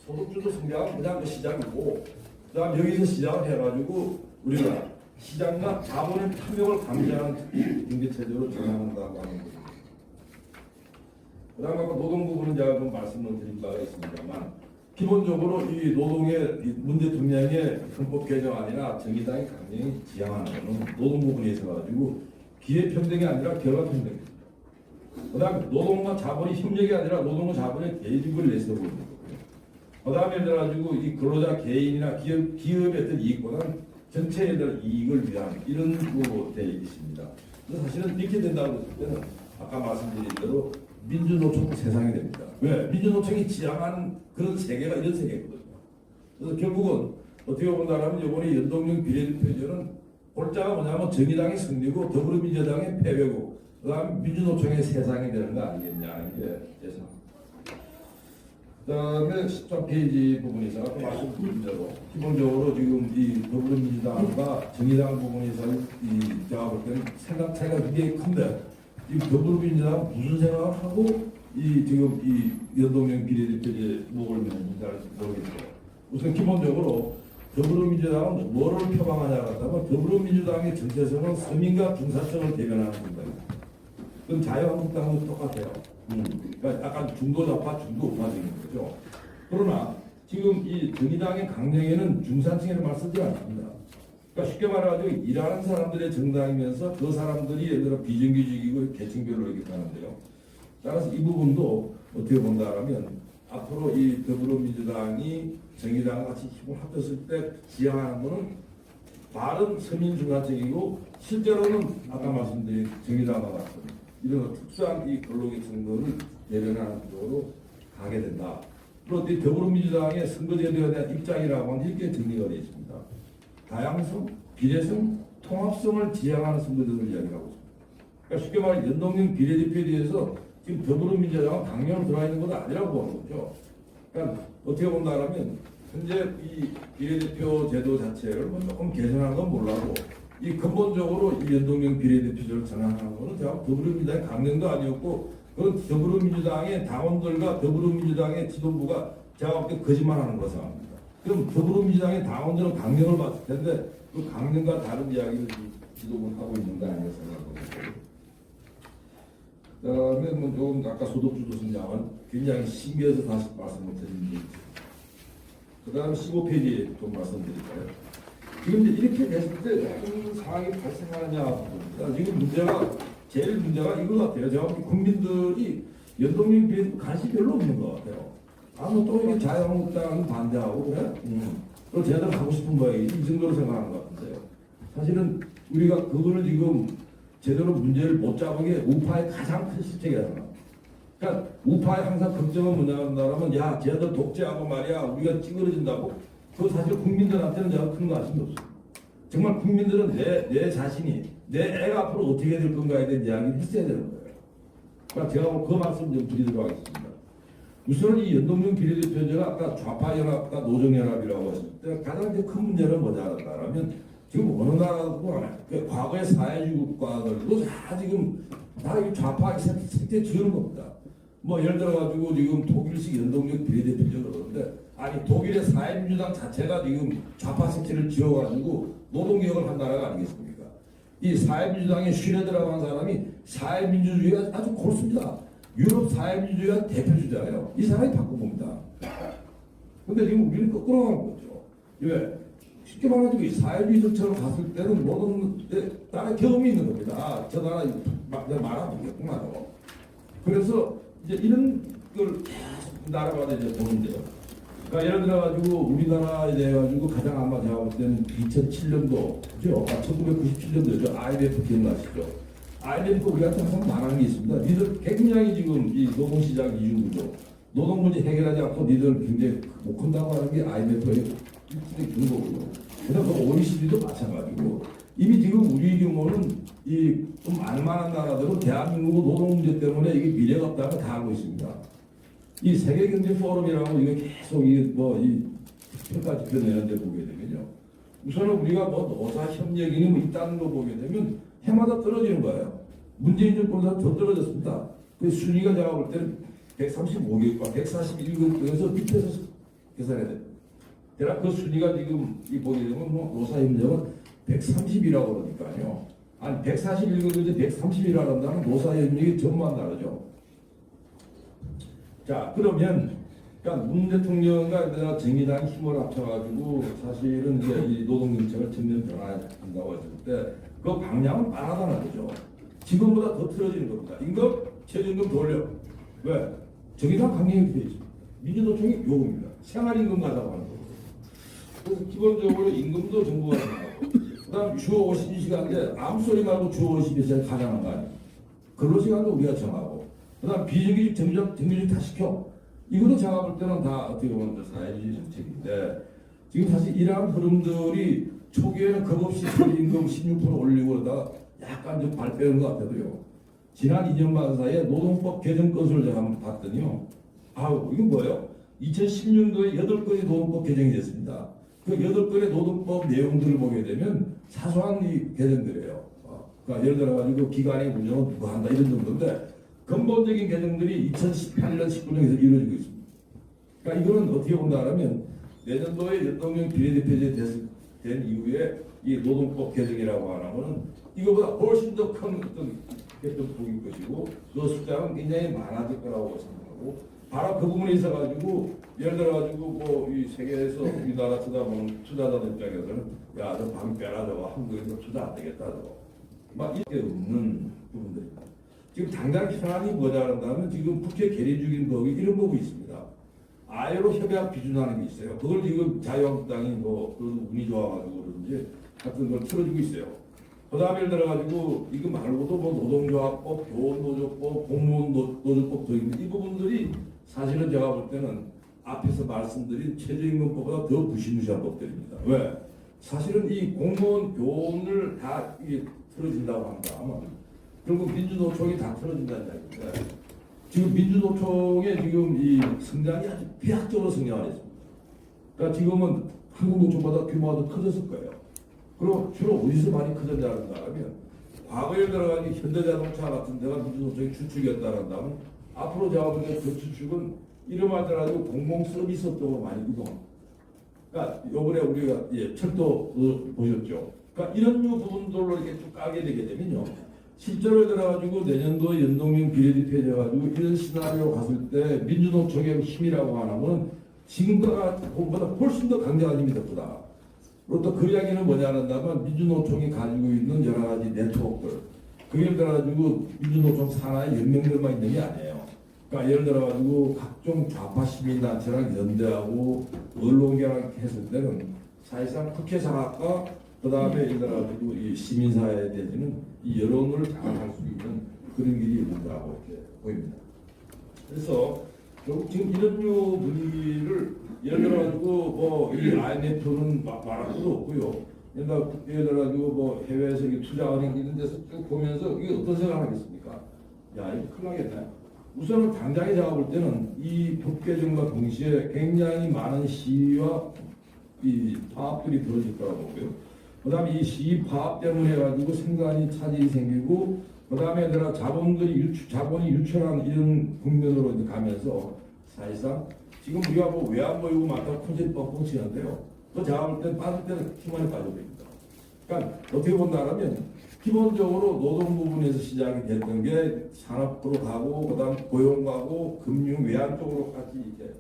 소득주도 성장은 그냥 그 시작이고, 그다음 여기서 시작을 해가지고 우리가 시장과 자본의 탐욕을 감지하는 경제체제로 전환한다고 하는 거죠. 그다음에 아까 노동 부분은 제가 좀 말씀을 드린 바가 있습니다만, 기본적으로 이 노동의 문제 두 명의 헌법 개정안이나 정의당의 강령이 지향하는 것은 노동 부분에 있어가지고 기회 평등이 아니라 결과 평등입니다. 그다음에 노동과 자본이 협력이 아니라 노동과 자본의 대립을 내세우고 있는 거고요. 그다음에 들어가지고 이 근로자 개인이나 기업의 어떤 이익보다는 전체에 대한 이익을 위한 이런 거 되어 있습니다. 그래서 사실은 이렇게 된다고 했을 때는 아까 말씀드린 대로 민주노총 세상이 됩니다. 왜? 민주노총이 지향한 그런 세계가 이런 세계거든요. 그래서 결국은 어떻게 본다면 이번에 연동형 비례대표제는 골자가 뭐냐면 정의당의 승리고 더불어민주당의 패배고 그다음 민주노총의 세상이 되는 거 아니겠냐는 게 제 생각입니다. 그다음에 13페이지 부분에서 아까 말씀드린 대로 기본적으로 지금 이 더불어민주당과 정의당 부분에서 이 제가 볼 때는 생각 차이가 굉장히 큰데 이 더불어민주당 무슨 생각을 하고 이 지금 이 연동형 비례대표제 목을 매는지 모르겠어요. 우선 기본적으로 더불어민주당은 뭐를 표방하냐고 한다면 더불어민주당의 정체성은 서민과 중산층을 대변하는 겁니다. 그럼 자유한국당도 똑같아요. 그러니까 약간 중도좌파, 중도우파적인 거죠. 그러나 지금 이 정의당의 강령에는 중산층이라는 말 쓰지 않습니다. 그러니까 쉽게 말해가지고 일하는 사람들의 정당이면서 그 사람들이 예를 들어 비정규직이고 계층별로 이렇게 가는데요. 따라서 이 부분도 어떻게 본다라면 앞으로 이 더불어민주당이 정의당과 같이 힘을 합쳤을 때 지향하는 것은 바른 서민 중산층이고 실제로는 아까 말씀드린 정의당과 같은 이런 특수한 이 근로계층들을 내려나가는 쪽으로 가게 된다. 그리고 이 더불어민주당의 선거제도에 대한 입장이라고 하는 이렇게 정리가 되어 있습니다. 다양성, 비례성, 통합성을 지향하는 선거제도를 이야기하고 있습니다. 그러니까 쉽게 말해 연동형 비례대표에 대해서 지금 더불어민주당은 강령으로 들어와 있는 것은 아니라고 보는 거죠. 그러니까 어떻게 본다면 현재 이 비례대표 제도 자체를 뭐 조금 개선하는 건 몰라도 이 근본적으로 이 연동형 비례대표제를 전환하는 것은 제가 더불어민주당의 강령도 아니었고 그건 더불어민주당의 당원들과 더불어민주당의 지도부가 제가 볼 때 거짓말하는 거라고 생각합니다. 그럼 더불어민주당의 당원들은 강령을 봤을 텐데 그 강령과 다른 이야기를 지도부는 하고 있는 거 아닌가 생각합니다. 그다음에 뭐 조금 아까 소득주도 성장은 굉장히 신기해서 다시 말씀을 드립니다. 그다음 15페이지 좀 말씀드릴까요? 지금 이렇게 됐을 때 어떤 상황이 발생하느냐 봅니다. 지금 제일 문제가 이거 같아요. 제가 국민들이 연동형 비례 관심이 별로 없는 것 같아요. 또 이게 자유한국당 반대하고 그래? 또 제대로 하고 싶은 모양이 이 정도로 생각하는 것 같은데요. 사실은 우리가 그거를 지금 제대로 문제를 못 잡은 게 우파의 가장 큰 실책이라는 거야. 그러니까 우파의 항상 걱정은 뭐냐면 야 쟤들 독재하고 말이야 우리가 찌그러진다고. 그 사실 국민들한테는 제가 큰 관심이 없어요. 정말 국민들은 내 자신이 내 애가 앞으로 어떻게 될 건가에 대한 이야기를 했어야 되는 거예요. 그러니까 제가 그 말씀 좀 드리도록 하겠습니다. 우선 이 연동형 비례대표제가 아까 좌파연합과 노정연합이라고 했을 때 가장 큰 문제는 뭐냐면 지금 어느 나라도 과거의 사회주의 국가들도 다 지금 다 좌파 색채 지으는 겁니다. 뭐 예를 들어가지고 지금 독일식 연동형 비례대표제 그러는데 아니 독일의 사회민주당 자체가 지금 좌파 색채를 지어가지고 노동개혁을 한 나라가 아니겠습니까? 이 사회민주당의 슈레드라고 하는 사람이 사회민주주의가 아주 옳습니다. 유럽 사회민주주의가 대표주자예요. 이 사람이 바꿔봅니다. 근데 지금 우리는 거꾸로 가는 거죠. 왜? 쉽게 말해가지고 이 사회주의처럼 갔을 때는 모든 나라의 경험이 있는 겁니다. 저 나라 내가 말아보겠구나요. 그래서 이제 이런 걸 나라마다 이제 보는데요. 그러니까 예를 들어가지고 우리나라에 대해 가지고 가장 아마 제가 볼 때는 2007년도 그죠? 1997년도죠. IMF 기억나시죠? IMF 우리한테 항상 말하는 게 있습니다. 니들 굉장히 지금 이 노동시장 이중구조, 노동 문제 해결하지 않고 니들 굉장히 못 큰다고 하는 게 IMF의 일종의 근거고요. 그래서 그 OECD도 마찬가지고 이미 지금 우리 경우는 이 좀 알만한 나라들은 대한민국 노동 문제 때문에 이게 미래가 없다는 걸 다 알고 있습니다. 이 세계경제 포럼이라고 이거 계속 이 평가 지표 내는데 보게 되면요. 우선은 우리가 뭐 노사 협력이니 뭐 있다는 거 보게 되면 해마다 떨어지는 거예요. 문재인 정권보다 더 떨어졌습니다. 그 순위가 제가 볼 때는 135개국과 141개국에서 밑에서 계산해야 돼. 대략 그 순위가 지금 이 보게 되면 뭐 노사임력은 130이라고 그러니까요. 아니 141거든지 130이라고 한다면 노사임력이 전만 다르죠. 자 그러면 그러니까 문 대통령과 내가 정의당 힘을 합쳐가지고 사실은 이제 이 노동정책을 전면 변화한다고 했을 때 그 방향은 빠르다는 거죠. 지금보다 더 틀어지는 겁니다. 임금, 최저임금 더 올려. 왜? 정의당 강령이 되어 있습니다. 민주노총이 요구입니다. 생활임금 가자고 하는 거예요. 그래서 기본적으로 임금도 정부가 정하고 그다음 주 52시간인데 아무 소리 말고 주 52시간 가자는 거 아니에요. 근로시간도 우리가 정하고 그다음 비정규직 정규직 다 시켜. 이거도 제가 볼 때는 다 어떻게 보면 사회주의 정책인데 지금 사실 이러한 흐름들이 초기에는 겁없이 임금 16% 올리고 그러다가 약간 좀 발빼는 것 같아도요. 지난 2년 반 사이에 노동법 개정 건수를 제가 한번 봤더니요. 아우 이건 뭐예요? 2010년도에 8건의 노동법 개정이 됐습니다. 그 8건의 노동법 내용들을 보게 되면 사소한 이 개정들이에요. 그러니까 예를 들어가지고 기간의 운영은 누가 한다 이런 정도인데 근본적인 개정들이 2018년 19년에서 이루어지고 있습니다. 그러니까 이거는 어떻게 본다면 내년도에 연동형 비례대표제 된 이후에 이 노동법 개정이라고 하는 것은 이거보다 훨씬 더 큰 어떤 개혁폭일 것이고 그 숫자는 굉장히 많아질 거라고 생각하고 바로 그 부분에 있어가지고 예를 들어가지고 뭐 이 세계에서 우리나라 쳐다보는 투자자들 입장에서는 야 저 방 빼라 저거 한국에서 투자 안 되겠다 저거 막 이렇게 없는 부분들입니다. 지금 당장 현안이 뭐냐 한다면 지금 국회 계류 중인 법이 이런 법이 있습니다. 아예로 협약 비준하는 게 있어요. 그걸 지금 자유한국당이 뭐 그래도 운이 좋아가지고 그런지 같은 걸 틀어주고 있어요. 그 다음에 예를 들어가지고 이거 말고도 뭐 노동조합법, 교원노조법, 공무원노조법 도 있는데 이 부분들이 사실은 제가 볼 때는 앞에서 말씀드린 최저임금법보다 더 무시무시한 법들입니다. 왜? 사실은 이 공무원 교원을 다 이게 틀어진다고 한다. 결국 민주노총이 다 틀어진다는 이야기인데 지금 민주노총의 지금 이 성장이 아주 비약적으로 성장했습니다. 그러니까 지금은 한국노총보다 규모가 더 커졌을 거예요. 그리고 주로 어디서 많이 커졌냐는 다면 과거에 들어가니 현대자동차 같은 데가 민주노총의 주축이었다는 앞으로 제가 볼 때 그 주축은 이름하더라도 공공서비스 쪽으로 많이 이동합니다. 그러니까 요번에 우리가 철도 보셨죠. 그러니까 이런 부분들로 이렇게 쭉 까게 되게 되면요. 실제로 들어가지고 내년도 연동형 비례대표제가지고 이런 시나리오 갔을 때 민주노총의 힘이라고 하는 건 지금보다 훨씬 더 강력한 힘이 됐구나. 그리고 또 그 이야기는 뭐냐 한다면 민주노총이 가지고 있는 여러 가지 네트워크들 그게 들어가지고 민주노총 산하의 연맹들만 있는 게 아니에요. 그러니까 예를 들어가지고 각종 좌파 시민단체랑 연대하고 언론계랑 했을 때는 사실상 국회 장악과 그 다음에 예를 들어가지고 이 시민사회에 대해서는 이 여론을 장악할 수 있는 그런 길이 있다고 이렇게 보입니다. 그래서 결국 지금 이런 분위기를 예를 들어가지고 뭐 이 IMF는 말할 것도 없고요. 예를 들어가지고 뭐 해외에서 투자은행 이런 데서 쭉 보면서 이게 어떤 생각을 하겠습니까? 야 이거 큰일 나겠네. 우선은 당장에 제가 볼 때는 이 법 개정과 동시에 굉장히 많은 시위와 이 파업들이 벌어질 거라고 보고요. 그 다음에 이 시위 파업 때문에 해가지고 생산이 차질이 생기고 그 다음에 자본이 유출한 이런 국면으로 이제 가면서 사실상 지금 우리가 뭐 외환보 요구 많다고 콘센트 뻥뻥 치는데요. 그 제가 볼 때 빠질 때는 힘만이 빠져버립니다. 그러니까 어떻게 본다면 기본적으로 노동 부분에서 시작이 됐던 게 산업으로 가고 그다음 고용 가고 금융 외환 쪽으로까지 이제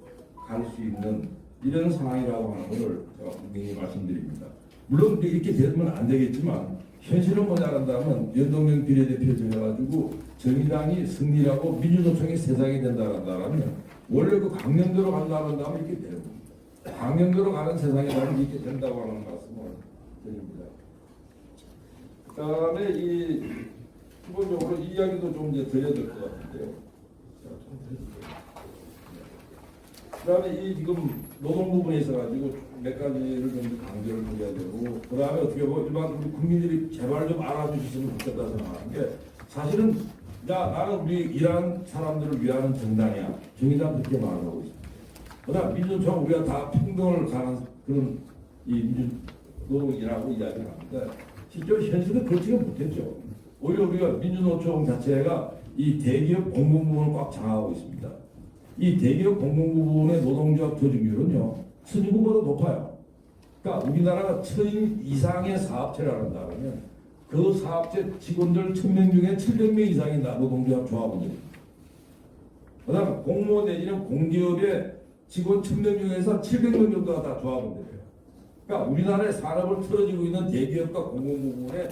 갈 수 있는 이런 상황이라고 하는 것을 제가 분명히 말씀드립니다. 물론 이렇게 되면 안 되겠지만 현실은 뭐냐 한다면 연동형 비례대표제 해가지고 정의당이 승리하고 민주노총이 세상이 된다면 원래 그 강령대로 간다면 이렇게 되는 겁니다. 강령대로 가는 세상이라면 이렇게 된다고 하는 말씀을 드립니다. 그 다음에 이 기본적으로 이 이야기도 좀 이제 드려야 될 것 같은데요. 그 다음에 이 지금 노동 부분에 있어가지고 몇 가지를 좀 강조를 드려야 되고, 그 다음에 어떻게 보면 일반 우리 국민들이 제발 좀 알아주셨으면 좋겠다 생각하는 게 사실은 야 나는 우리 일하는 사람들을 위하는 정당이야. 정의당 그렇게 말하고 있습니다. 그 다음 민주노총 우리가 다 평등을 가는 그런 이 노동이라고 이야기를 하는데 실제로 현실은 그렇지가 못했죠. 오히려 우리가 민주노총 자체가 이 대기업 공공 부분을 꽉 장악하고 있습니다. 이 대기업 공공 부분의 노동조합 조직률은요 선진국보다 높아요. 그러니까 우리나라가 1000인 이상의 사업체를 한다면 그 사업체 직원들 1000명 중에 700명 이상이 노동조합 조합원들입니다. 그 다음 공무원 내지는 공기업의 직원 1000명 중에서 700명 정도가 다 조합원들이에요. 그러니까 우리나라의 산업을 틀어지고 있는 대기업과 공공부문의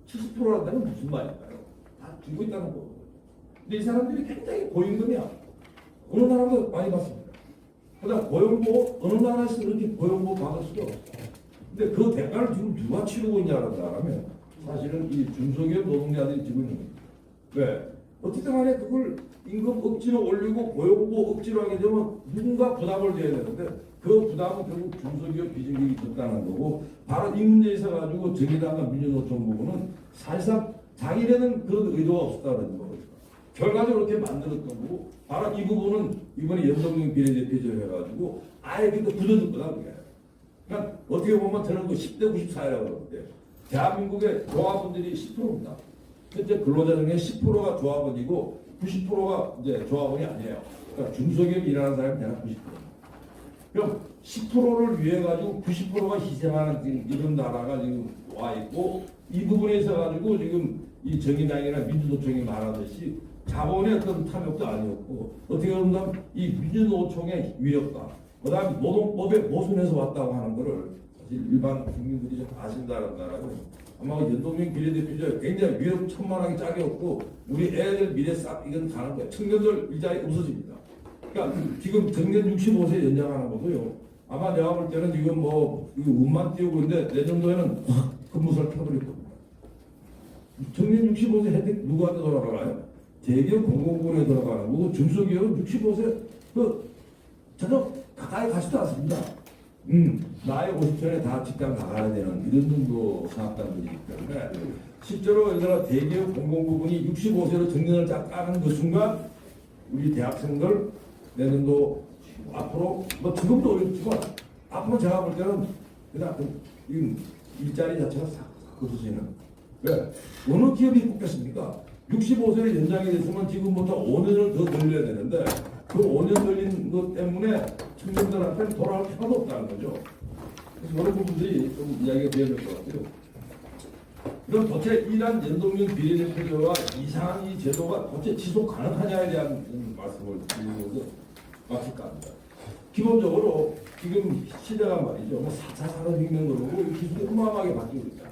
70%라는 무슨 말일까요? 다 들고 있다는 거고. 근데 이 사람들이 굉장히 고임금이야. 어느 나라도 많이 받습니다. 그다음 고용보호 어느 나라에서 이렇게 고용보호 받을 수도 없어. 근데 그 대가를 지금 누가 치르고 있냐라면 사실은 이 중소기업 노동자들이 지고 있는 겁니다. 왜? 어쨌든 간에 그걸 임금 억지로 올리고 고용보호 억지로 하게 되면 누군가 부담을 져야 되는데 그 부담은 결국 중소기업 비정규직이 졌다는 거고 바로 이 문제에 있어 가지고 정의당과 민주노총 부분은 사실상 자기네는 그런 의도가 없었다는 거거든요. 결과적으로 그렇게 만들었던 거고 바로 이 부분은 이번에 연동형 비례대표제를 해가지고 아예 그때 굳어질 거다 그게. 그러니까 어떻게 보면 저는 그 10대 94라고 그러는데 대한민국의 조합원들이 10%입니다. 현재 근로자 중에 10%가 조합원이고 90%가 이제 조합원이 아니에요. 그러니까 중소기업 일하는 사람이 대략 90%. 그럼 10%를 위해 가지고 90%가 희생하는 지금 이런 나라가 지금 와 있고 이 부분에 있어 가지고 지금 이 정의당이나 민주노총이 말하듯이 자본의 어떤 탐욕도 아니었고 어떻게 보면 이 민주노총의 위력과 그다음 노동법에 모순해서 왔다고 하는 것을 사실 일반 국민들이 좀 아신다는 나라고 아마 연동형 비례대표제 굉장히 위력천만하게 짝이었고 우리 애들 미래 싹 이건 가는 거예요. 청년들 일자리 없어집니다. 그러니까 지금 정년 65세 연장하는 것도요. 아마 내가 볼 때는 지금 뭐 이거 운만 띄우고 있는데 내년도에는 확 근무설 켜버릴 겁니다. 정년 65세 혜택 누구한테 돌아가나요? 대기업 공공부문에 들어가는 거고 중소기업은 65세 전혀 가까이 가지도 않습니다. 나이 50전에 다 직장 나가야 되는 이런 정도 사업단들이기 때문에 실제로 얘들아 대기업 공공부문이 65세로 정년을 딱 까는 그 순간 우리 대학생들 내년도 앞으로 뭐 지금도 어렵지만 앞으로 제가 볼 때는 그냥 일자리 자체가 싹 없어지는 왜? 어느 기업이 뽑겠습니까? 65세를 연장이 됐으면 지금부터 5년을 더 돌려야 되는데 그 5년 걸린 것 때문에 청년들한테는 돌아올 필요도 없다는 거죠. 그래서 이런 부분들이 좀 이야기가 되어야 될 것 같아요. 그럼 도대체 이러한 연동형 비례대표제와 이상한 이 제도가 도대체 지속 가능하냐에 대한 말씀을 드리면서 마칠까 합니다. 기본적으로 지금 시대가 말이죠. 뭐 4차 산업혁명으로 그러고 기술이 어마어마하게 바뀌고 있잖아요.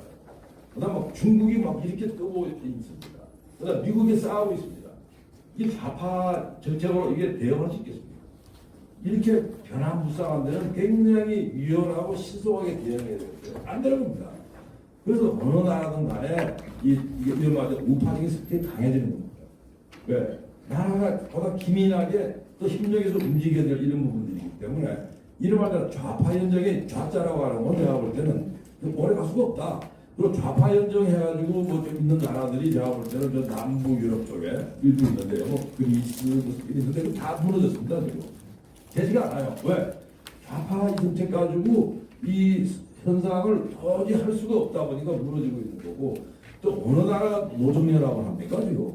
그 다음 막 중국이 막 이렇게 뜨고 있습니다. 그 다음 미국이 싸우고 있습니다. 이 좌파 정책으로 이게 대응할 수 있겠습니까? 이렇게 변화무쌍한 데는 굉장히 유연하고 신속하게 대응해야 되는데 안 되는 겁니다. 그래서 어느 나라든 간에 이게 이런 말에 우파적인 스텝이 강해지는 겁니다. 왜? 나라가 보다 기민하게 또 협력해서 움직여야 될 이런 부분들이기 때문에 이런 말대로 좌파 연정의 좌자라고 하는 건 내가 볼 때는 오래 갈 수가 없다. 그리고 좌파 연정 해가지고 뭐 좀 있는 나라들이 제가 볼 때는 저 남부 유럽 쪽에 일부 있는데요. 뭐 그리스 무슨 있는데 다 무너졌습니다 지금. 되지가 않아요. 왜? 좌파 정책 가지고 이 현상을 도저히 할 수가 없다 보니까 무너지고 있는 거고 또 어느 나라가 노정연합을 합니까 지금?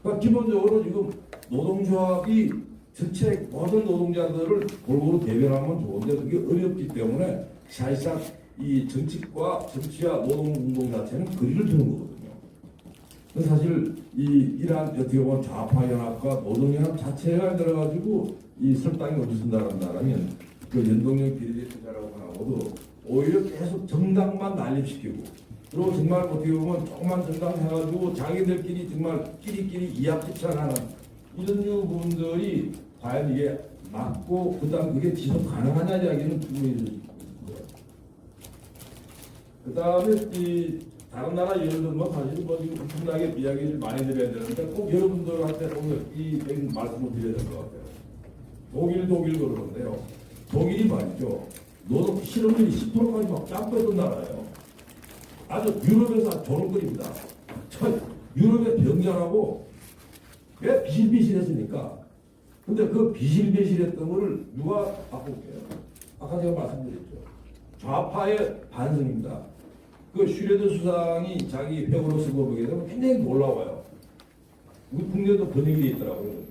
그러니까 기본적으로 지금 노동조합이 전체 모든 노동자들을 골고루 대변하면 좋은데 그게 어렵기 때문에 사실상 이 정치와 노동운동 자체는 거리를 두는 거거든요. 그래서 사실 이러한 어떻게 보면 좌파 연합과 노동연합 자체가 들어가지고 이 설당이 어디 쓴다라면 그 연동형 비례대표제라고 하고도 오히려 계속 정당만 난립시키고 그리고 정말 어떻게 보면 조그만 정당 해가지고 자기들끼리 정말 끼리끼리 이합집산하는 이런 부분들이 과연 이게 맞고 그다음 그게 지속 가능하냐 이야기는 분명히 있는 거예요. 그다음에 이 다른 나라 예를 들면 사실 뭐 지금 엄청나게 이야기를 많이 드려야 되는데 꼭 여러분들한테 오늘 이 말씀을 드려야 될 것 같아요. 독일 그러는데요. 독일이 말이죠. 노동 실업률이 10%까지 막 짱പ്പെടു던 나라예요. 아주 유럽에서 조롱거립니다. 유럽의 병자라고 왜 비실비실했습니까? 근데 그 비실비실했던 거를 누가 바꿀게요? 아까 제가 말씀드렸죠. 좌파의 반성입니다. 그 슈레드 수상이 자기 회고로 쓰고 보게 되면 굉장히 놀라워요. 우리 국내도 번역이 있더라고요.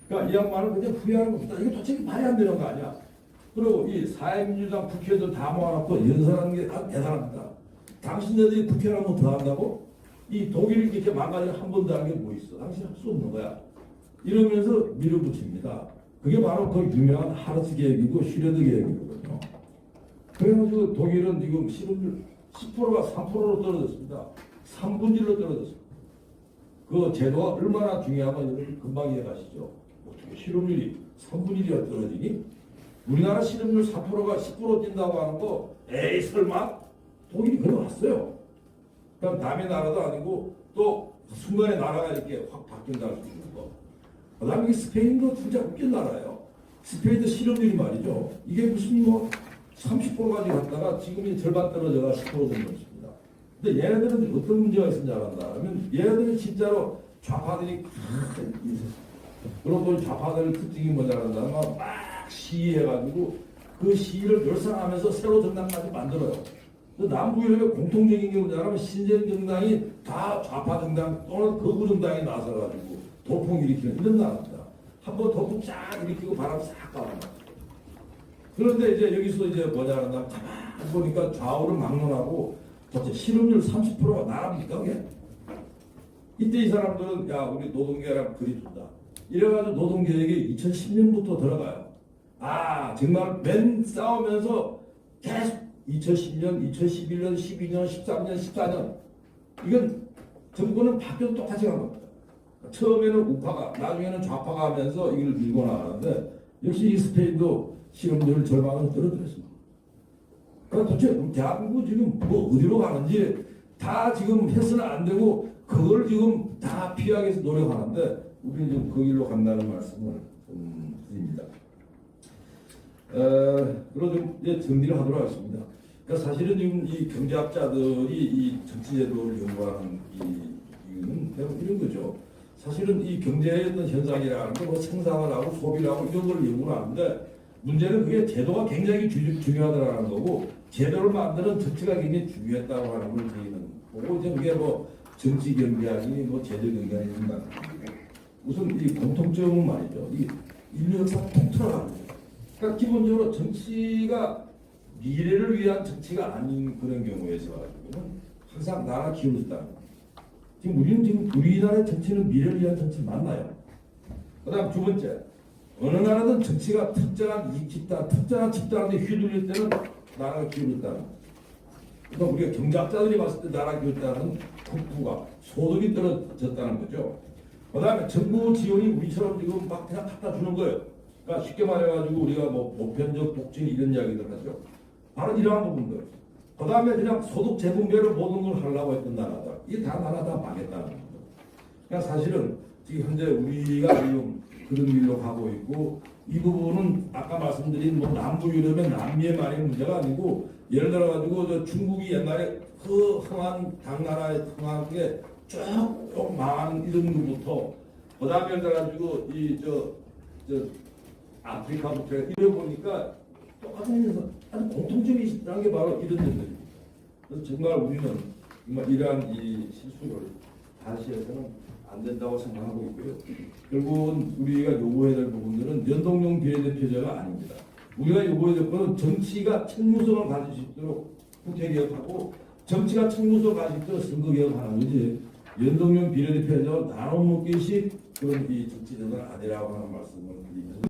그러니까 이 양반은 그냥 후회하는 겁니다. 이게 도대체 말이 안 되는 거 아니야? 그리고 이 사회민주당 국회의원 다 모아놓고 연설하는 게 아주 대단합니다. 당신네들이 국회라면 더 한다고? 이 독일이 이렇게 망가져 한 번도 한 게 뭐 있어? 당신 할 수 없는 거야. 이러면서 밀어붙입니다. 그게 바로 그 유명한 하르츠 계획이고 슈레드 계획이거든요. 그래가지고 독일은 지금 실업률 10%가 3%로 떨어졌습니다. 3분질로 떨어졌습니다. 그 제도가 얼마나 중요하면 여러분 금방 이해가시죠. 어떻게 실업률이 3분의 1이나 떨어지니? 우리나라 실업률 4%가 10% 뛴다고 하는 거 에이 설마? 독일이 그래왔어요. 그럼 남의 나라도 아니고 또 순간에 나라가 이렇게 확 바뀐다고 할 수 있는 거. 그 다음에 스페인도 진짜 웃긴 나라예요. 스페인도 실업률이 말이죠. 이게 무슨 뭐 30%까지 갔다가 지금이 절반 떨어져가 10% 정도 있습니다. 근데 얘네들은 어떤 문제가 있는지 알았나 하면 얘네들은 진짜로 좌파들이 그리고 또 좌파들 특징이 뭐냐 하면 막 시위해가지고 그 시위를 열상하면서 새로 정당까지 만들어요. 남부 유럽의 공통적인 게 뭐냐면 신생 정당이 다 좌파 정당 또는 극우 정당이 나서가지고 돌풍 일으키는 이런 나라입니다. 한번 돌풍 쫙 일으키고 바람 싹 가요. 그런데 이제 여기서 이제 뭐냐 하면 가만 보니까 좌우를 막론하고 도대체 실업률 30%가 나랍니까 그게? 이때 이 사람들은 야 우리 노동계랑 그리준다. 이래가지고 노동계획이 2010년부터 들어가요. 아 정말 맨 싸우면서 계속 2010년, 2011년, 12년, 13년, 14년 이건 정부는 바뀌어도 똑같이 간 겁니다. 처음에는 우파가 나중에는 좌파가 하면서 이걸 밀고 나가는데 역시 이 스페인도 실업률 절반을 떨어뜨렸습니다. 그러니까 도대체 대한민국 지금 뭐 어디로 가는지 다 지금 해서는 안 되고 그걸 지금 다 피하기 위해서 노력하는데 우리는 지금 그 길로 간다는 말씀을 드립니다. 그리고 좀 이제 정리를 하도록 하겠습니다. 그러니까 사실은 지금 이 경제학자들이 이 정치제도를 연구하는 이유는 바로 이런 거죠. 사실은 이 경제의 어떤 현상이라는 거, 뭐 생산을 하고 소비를 하고 이런 걸 연구를 하는데 문제는 그게 제도가 굉장히 중요하다는 거고 제도를 만드는 정치가 굉장히 중요했다고 하는 걸 저희는 보고 이제 그게 뭐 정치 경제학이 뭐 제도 경제학이 된다는 거고 우선 이 공통점은 말이죠. 이 인류 역사 통틀어가는 거예요. 그러니까 기본적으로 정치가 미래를 위한 정치가 아닌 그런 경우에서 항상 나라 기울였다는 거예요. 지금 우리는 지금 우리나라의 정치는 미래를 위한 정치 맞나요? 그다음 두 번째, 어느 나라든 정치가 특정한 이익 집단, 특정한 집단한테 휘둘릴 때는 나라가 기울였다는 거예요. 그러니까 우리가 경제학자들이 봤을 때 나라 기울였다는 국부가 소득이 떨어졌다는 거죠. 그다음에 정부 지원이 우리처럼 지금 막 그냥 갖다 주는 거예요. 그러니까 쉽게 말해가지고 우리가 뭐 보편적 독진 이런 이야기들 하죠. 바로 이러한 부분들. 그 다음에 그냥 소득 재분배를 모든 걸 하려고 했던 나라다. 이게 다 나라 다 망했다는 겁니다. 그러니까 사실은 지금 현재 우리가 지금 그런 길로 가고 있고 이 부분은 아까 말씀드린 뭐 남부 유럽의 남미의만의 문제가 아니고 예를 들어가지고 저 중국이 옛날에 그 흥한 당나라의 흥한 게쭉 망한 이런 것부터 그 다음에 예를 들어가지고 이 저 아프리카부터 이래 보니까 똑같은 아주 공통점이 있다는 게 바로 이런 점들입니다. 그래서 정말 우리는 정말 이러한 이 실수를 다시 해서는 안 된다고 생각하고 있고요. 결국은 우리가 요구해야 될 부분들은 연동형 비례대표제가 아닙니다. 우리가 요구해야 될 것은 정치가 책무성을 가질 수 있도록 국회개혁하고 정치가 책무성을 가질 수 있도록 선거개혁하는 거지 연동형 비례대표제와 나눠 먹기식 그런 이 정치제도는 아니라고 하는 말씀을 드리면서